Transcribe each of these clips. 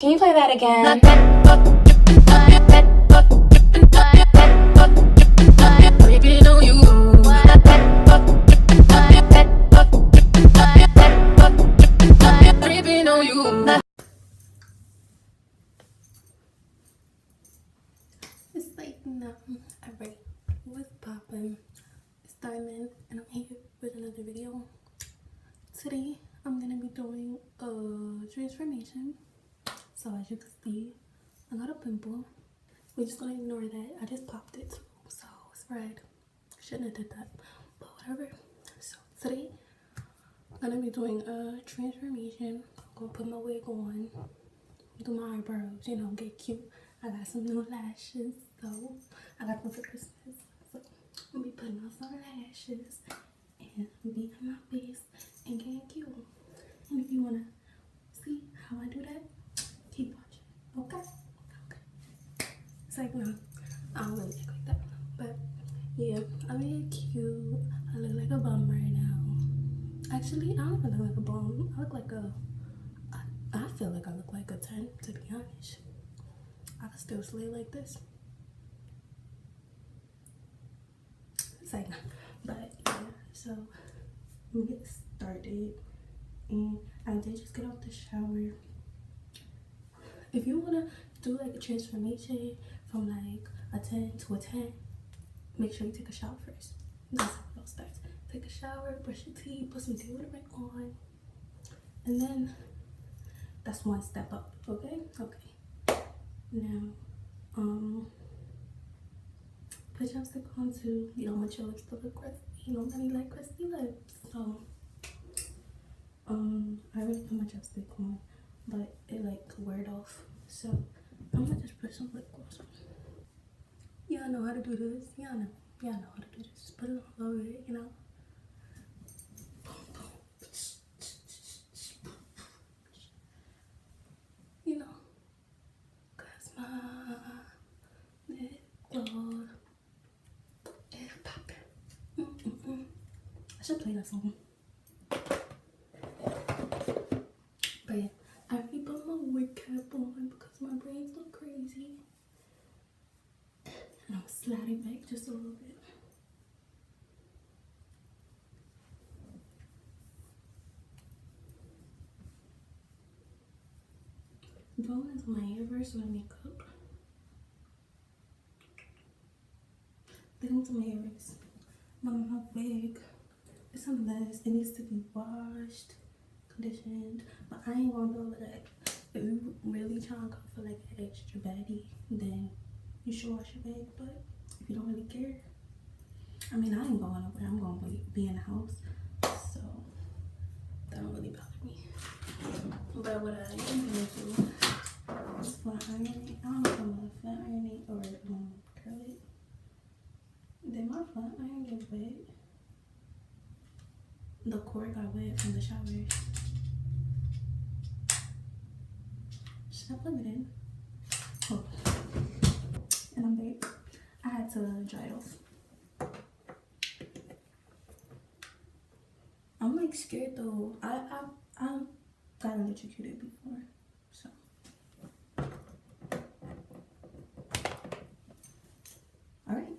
Can you play that again? It's like no, alright. What's poppin'? It's Diamond, and I'm here with another video. Today, I'm gonna be doing a transformation. So as you can see, I got a pimple. We're just gonna ignore that. I just popped it too, so it's red. Shouldn't have did that, but whatever. So today, I'm gonna be doing a transformation. I'm gonna put my wig on, do my eyebrows, you know, get cute. I got some new lashes, so I got them for Christmas. So I'm gonna be putting on some lashes and be in my face and getting cute. And if you wanna see how I do that, keep watching. Okay? Okay. It's like no, I don't really act like that. But yeah, I'm being cute. I look like a bum right now. Actually, I don't even look like a bum. I look like I feel like I look like a 10, to be honest. I can still slay like this. It's like, but yeah, so we get started. And I did just get out the shower. If you wanna do like a transformation from like a 10 to a 10, make sure you take a shower first. That's how it all starts. Take a shower, brush your teeth, put some deodorant on, and then that's one step up. Okay. Now, put your lipstick on too. You don't want your lips to look crusty. You don't really like crusty lips. So, I already put my chapstick on, but it like wore off. So, I'm gonna just put some lip gloss on. Y'all know how to do this. Y'all know how to do this. Just put it all over it, you know. You know, cause my lip gloss is popping. I should play that song. But yeah, I already put my wig cap on because my braids look crazy. And I'm sliding back just a little bit. Going into my hair first with makeup. Then into my hair first. My wig. It's a mess. It needs to be washed, conditioned. But I ain't gonna do all of that. If you really trying to go for like an extra baddie, then you should wash your wig. But if you don't really care, I mean, I ain't going nowhere. I'm gonna be in the house, so that don't really bother me. But what I am gonna do is flat iron it. I don't know if I'm gonna flat iron it or curl it. Did my flat iron get wet? The cord got wet from the shower. Should I plug it in? Oh. And I'm back. I had to dry it off. I'm like scared though. I got electrocuted before, so. Alright.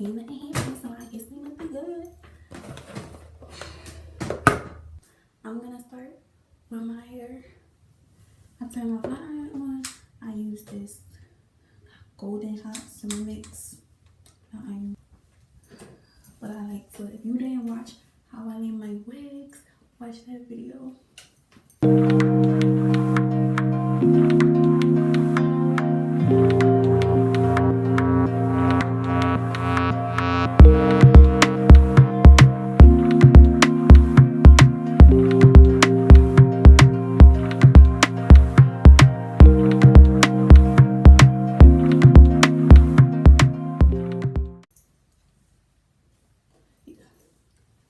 Ain't nothing happening, so I guess we must be good. I'm gonna start with my hair. I turn my flat iron on. I use this Golden Hot Summer Mix flat iron. But I like to, if you didn't watch how I lay my wigs, watch that video.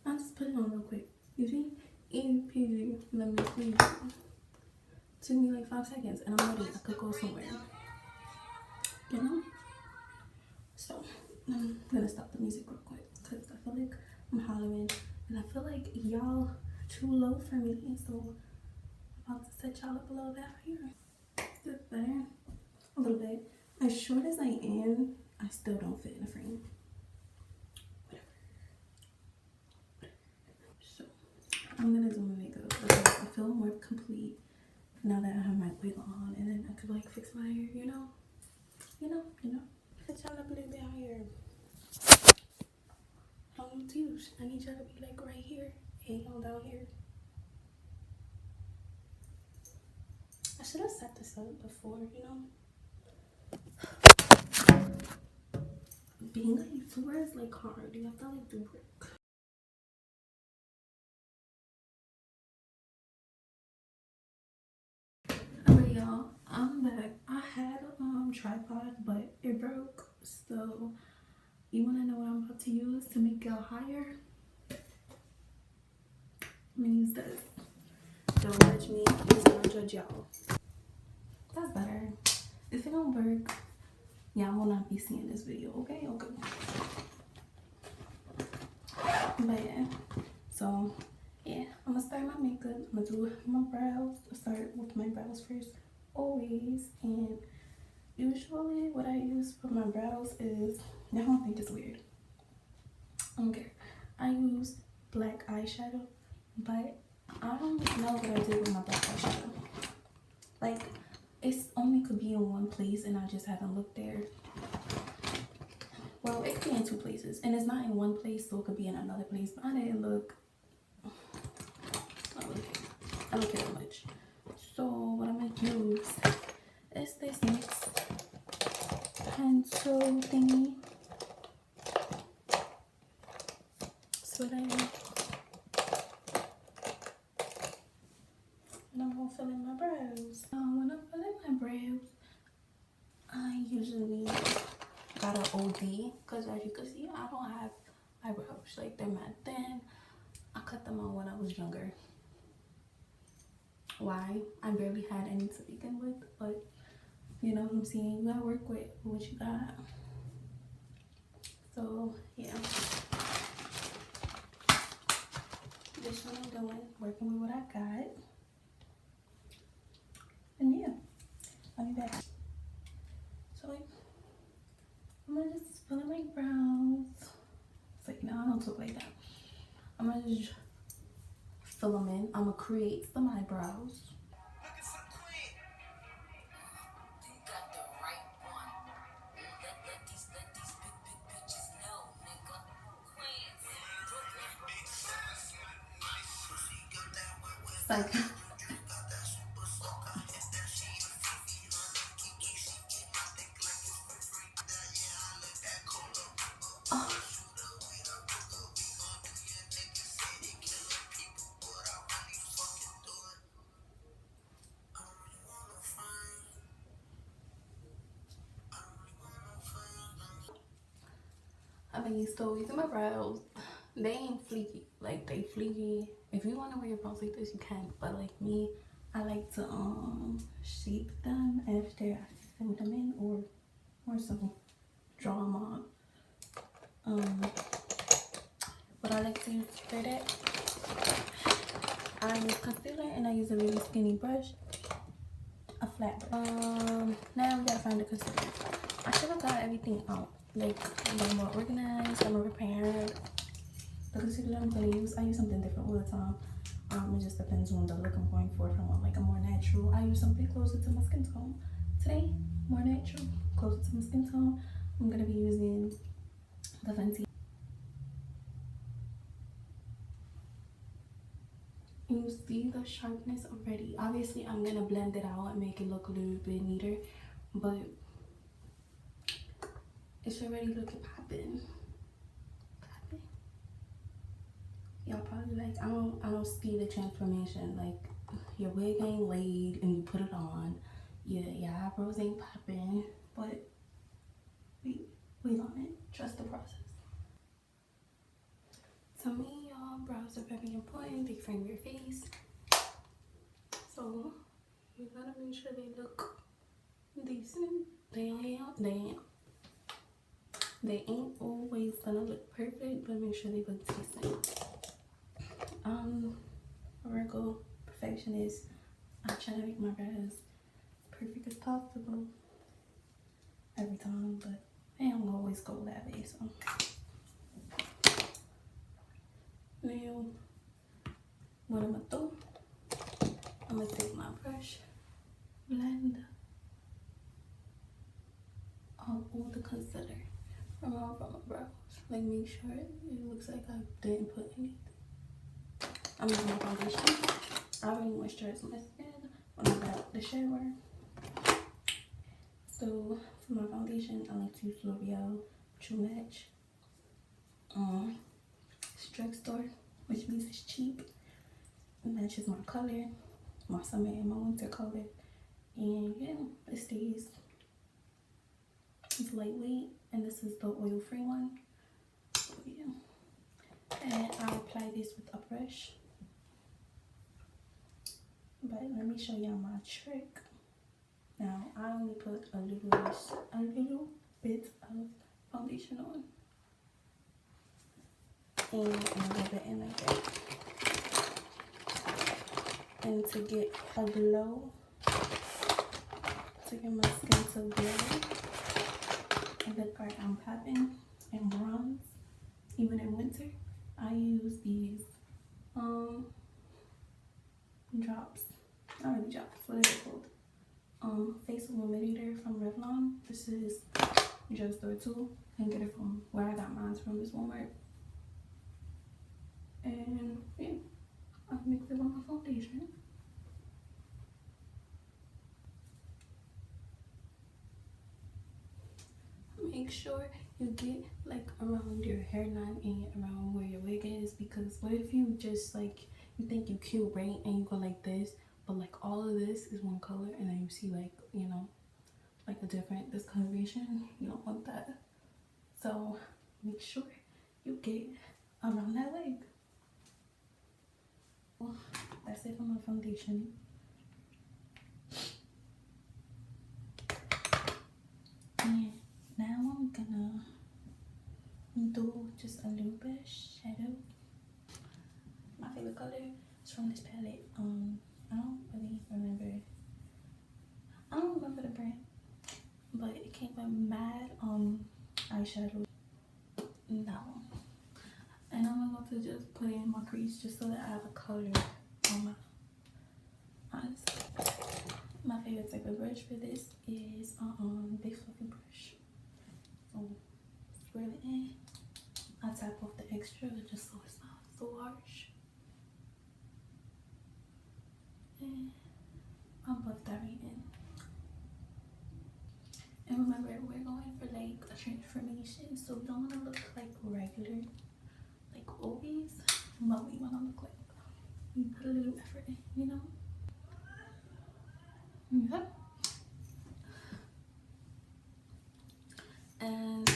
I'll just put it on real quick. You see? Easy peasy, lemon squeezy. Took me like 5 seconds and I'm ready. I could go somewhere. You know? So, I'm gonna stop the music real quick because I feel like I'm hollering and I feel like y'all too low for me. So, I'm about to set y'all up a little bit here. as short as I am, I still don't fit in a frame. Whatever. So I'm gonna do my makeup because I feel more complete now that I have my wig on, and then I could like fix my hair, you know. Let's turn up a little bit higher. I want you. I need y'all to be like right here and on down here. I should have set this up before, you know. Being a YouTuber is like hard. You have to like do work. Alright, y'all, I'm back. I had a tripod, but it broke. So you wanna know what I'm about to use to make y'all higher? I'm gonna use this. Don't judge me, please don't judge y'all. That's better. If it don't work, y'all will not be seeing this video, okay? But yeah, so yeah, I'm gonna start my makeup. I'm gonna do my brows. I start with my brows first, always. And usually what I use for my brows is, y'all don't think it's weird. I don't care. I use black eyeshadow, but I don't know what I did with my black eyeshadow. Like, it's only could be in one place and I just haven't looked there. Well, it could be in two places, and it's not in one place, so it could be in another place, but I didn't look. I don't care that much. So what I'm gonna use is this NYX pencil thingy. So what I use. And I'm gonna fill in my brows. When I'm filling my brows, I usually got an OD, because as you can see, I don't have eyebrows. Like, they're mad thin. I cut them out when I was younger. Why? I barely had any to begin with, but you know what I'm saying? You gotta work with what you got. So yeah, this one I'm doing, working with what I got. And yeah, I'll be back. So I'm gonna just fill in my brows. It's like, no, I don't talk like that. I'm gonna just fill them in. I'm gonna create some eyebrows. Like, I mean, so these are my brows. They ain't fleeky. Like, they fleeky. If you want to wear your brows like this, you can. But like me, I like to shape them after I fill them in, or so draw them on. What I like to use for that, I use concealer, and I use a really skinny brush, a flat brush. Now we gotta find the concealer. I should have got everything out, like a little more organized, a more prepared. The concealer I'm gonna use, I use something different all the time. It just depends on the look I'm going for. If I want like a more natural, I use something closer to my skin tone. Today, more natural, closer to my skin tone. I'm gonna be using the Fenty. You see the sharpness already. Obviously, I'm gonna blend it out and make it look a little bit neater, but it's already looking popping. Y'all probably like, I don't see the transformation. Like, your wig ain't laid and you put it on. Yeah, your eyebrows ain't popping, but we on it. Trust the process. To me, y'all, brows are very important. They frame your face. So you gotta make sure they look decent. They ain't always gonna look perfect, but make sure they look decent. Virgo perfectionist. I try to make my brows perfect as possible. every time, but they don't always go that way. So now what I'm gonna do, I'm gonna take my brush, blend all the concealer from my brows. Like, make sure it looks like I didn't put anything. I'm using my foundation. I already moisturized my skin when I got out the shower. So for my foundation, I like to use L'Oreal True Match drugstore, which means it's cheap. It matches my color, my summer and my winter color, and yeah, it stays. It's lightweight, and this is the oil-free one. So yeah, and I apply this with a brush. But let me show y'all my trick. Now I only put a little bit of foundation on, and a little bit in like that. And to get a glow, to get my skin to glow and look like I'm popping and bronze, even in winter, I use these drops. Not really drops, what is it called? Face illuminator from Revlon. This is drugstore too. You can get it from where I got mine from, this Walmart. And yeah, I mix it with my foundation. Make sure you get like around your hairline and around where your wig is, because what if you just like, you think you cute, right, and you go like this, but like all of this is one color, and then you see like, you know, like a different discoloration. You don't want that. So make sure you get around that wig. Well, that's it for my foundation. And now I'm gonna do just a little bit of shadow. My favorite color is from this palette. I don't remember the brand, but it came with Mad eyeshadow. That one. And I'm going to just put in my crease just so that I have a color on my eyes. My favorite type of brush for this is big fluffy brush. So swirl it in. I tap off the extra just so it's not so harsh. And I'll buff that right in. And remember, we're going for like a transformation, so we don't want to look like regular, like always, but we want to look like we put a little effort in, you know? Yep. And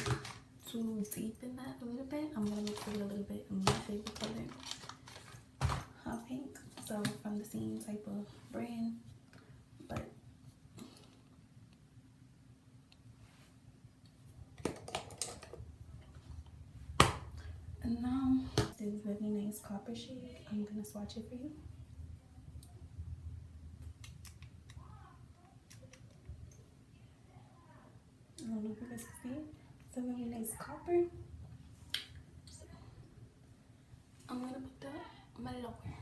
to deepen that a little bit, I'm gonna mix it a little bit of my favorite color, hot pink. So from the same type of brand, but and now this really nice copper shade. I'm gonna swatch it for you. I don't know if you guys can see it. It's a really nice copper. So I'm gonna put that on my lower.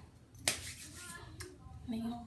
Now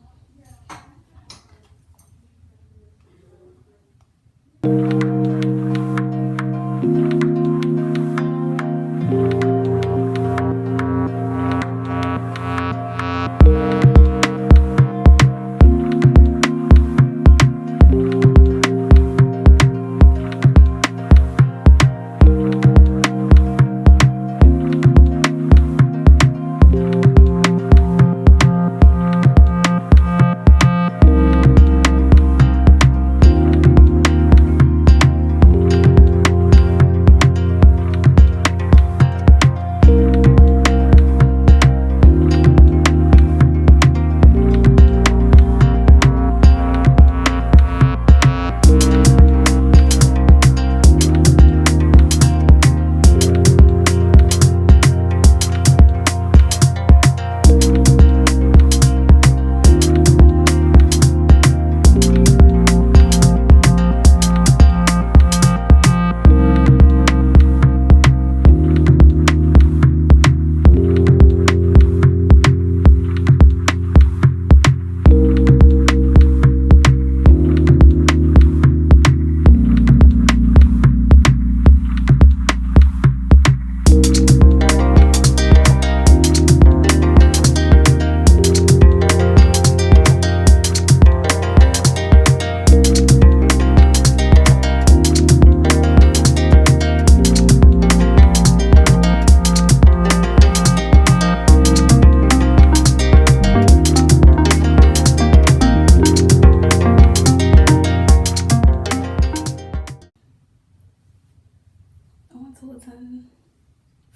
10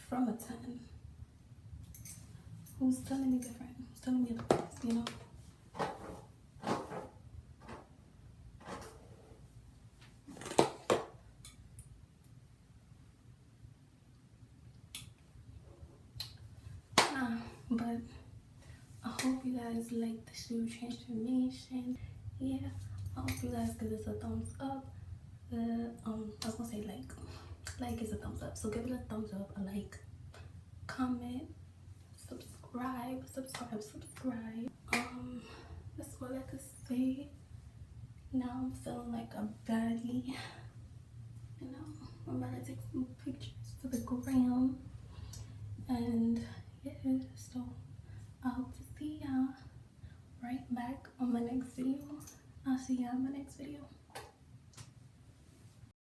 from a 10. Who's telling me different? Who's telling me otherwise, you know? But I hope you guys like the shoe transformation. Yeah, I hope you guys give this a thumbs up. I was gonna say like is a thumbs up. So give it a thumbs up, a like, comment, subscribe. That's all I could say. Now I'm feeling like a baddie. You know, I'm about to take some pictures for the gram. And yeah, so I hope to see y'all right back on my next video. I'll see y'all in my next video.